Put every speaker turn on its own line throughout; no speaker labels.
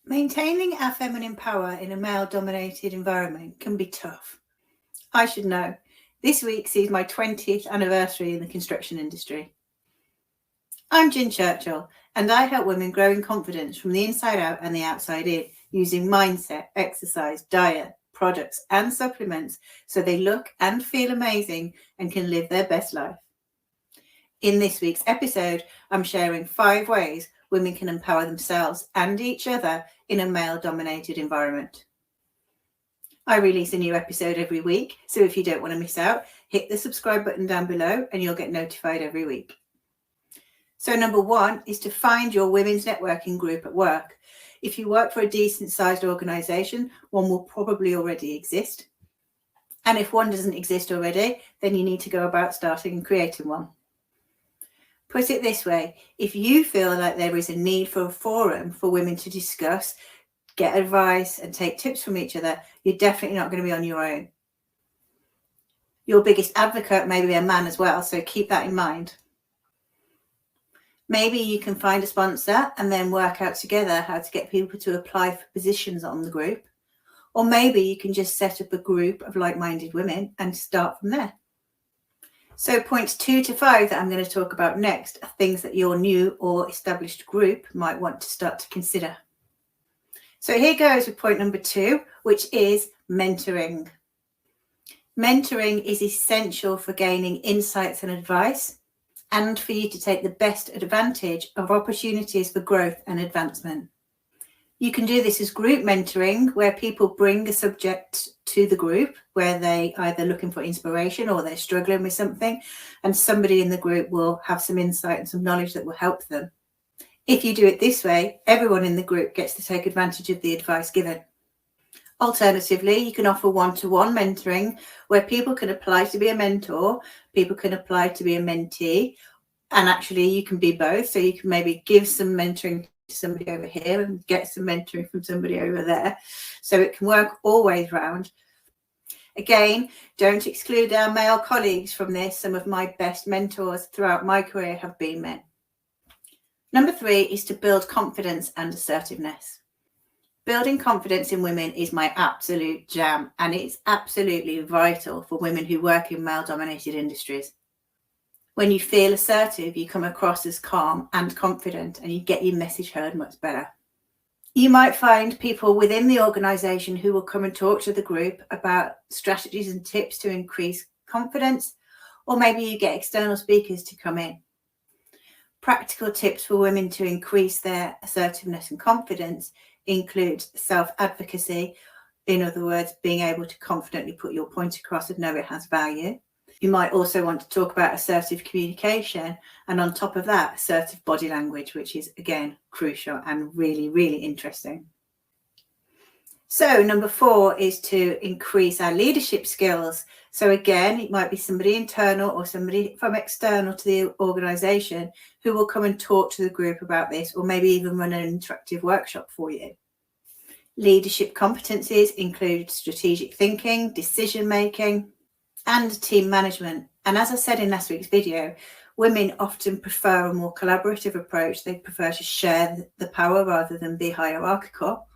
Maintaining our feminine power in a male-dominated environment can be tough. I should know. This week sees my 20th anniversary in the construction industry. I'm Jen Churchill, and I help women grow in confidence from the inside out and the outside in, using mindset, exercise, diet, products, and supplements so they look and feel amazing and can live their best life. In this week's episode, I'm sharing 5 ways women can empower themselves and each other in a male-dominated environment. I release a new episode every week, so if you don't want to miss out, hit the subscribe button down below and you'll get notified every week. So number 1 is to find your women's networking group at work. If you work for a decent-sized organisation, one will probably already exist. And if one doesn't exist already, then you need to go about starting and creating one. Put it this way, if you feel like there is a need for a forum for women to discuss, get advice and take tips from each other, you're definitely not going to be on your own. Your biggest advocate may be a man as well, so keep that in mind. Maybe you can find a sponsor and then work out together how to get people to apply for positions on the group. Or maybe you can just set up a group of like-minded women and start from there. So points 2 to 5 that I'm going to talk about next are things that your new or established group might want to start to consider. So here goes with point number 2, which is mentoring. Mentoring is essential for gaining insights and advice and for you to take the best advantage of opportunities for growth and advancement. You can do this as group mentoring, where people bring a subject to the group where they either looking for inspiration or they're struggling with something, and somebody in the group will have some insight and some knowledge that will help them. If you do it this way, everyone in the group gets to take advantage of the advice given. Alternatively, you can offer one-to-one mentoring where people can apply to be a mentor, people can apply to be a mentee, and actually you can be both. So you can maybe give some mentoring to somebody over here and get some mentoring from somebody over there. So it can work all ways round. Again, don't exclude our male colleagues from this. Some of my best mentors throughout my career have been men. Number 3 is to build confidence and assertiveness. Building confidence in women is my absolute jam, and it's absolutely vital for women who work in male-dominated industries. When you feel assertive, you come across as calm and confident, and you get your message heard much better. You might find people within the organisation who will come and talk to the group about strategies and tips to increase confidence, or maybe you get external speakers to come in. Practical tips for women to increase their assertiveness and confidence include self-advocacy, in other words, being able to confidently put your point across and know it has value. You might also want to talk about assertive communication, and on top of that, assertive body language, which is, again, crucial and really, really interesting. So number 4 is to increase our leadership skills. So again, it might be somebody internal or somebody from external to the organisation who will come and talk to the group about this, or maybe even run an interactive workshop for you. Leadership competencies include strategic thinking, decision making, and team management. And as I said in last week's video, women often prefer a more collaborative approach. They prefer to share the power rather than be hierarchical.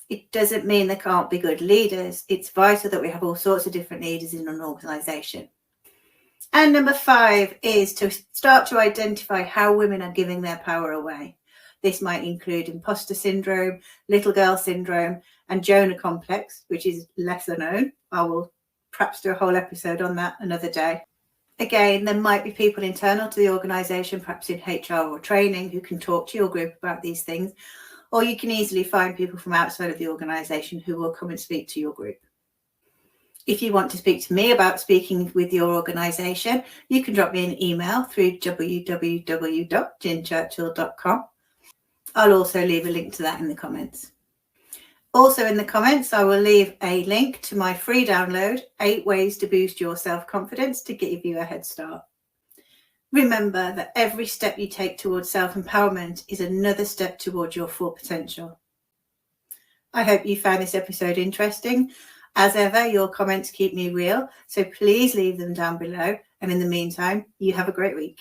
It doesn't mean they can't be good leaders. It's vital that we have all sorts of different leaders in an organisation. And number 5 is to start to identify how women are giving their power away. This might include imposter syndrome, little girl syndrome, and Jonah complex, which is lesser known. I will perhaps do a whole episode on that another day. Again, there might be people internal to the organisation, perhaps in HR or training, who can talk to your group about these things, or you can easily find people from outside of the organisation who will come and speak to your group. If you want to speak to me about speaking with your organisation, you can drop me an email through www.jenchurchill.com. I'll also leave a link to that in the comments. Also in the comments, I will leave a link to my free download, 8 ways to boost your self-confidence to give you a head start. Remember that every step you take towards self-empowerment is another step towards your full potential. I hope you found this episode interesting. As ever, your comments keep me real, so please leave them down below. And in the meantime, you have a great week.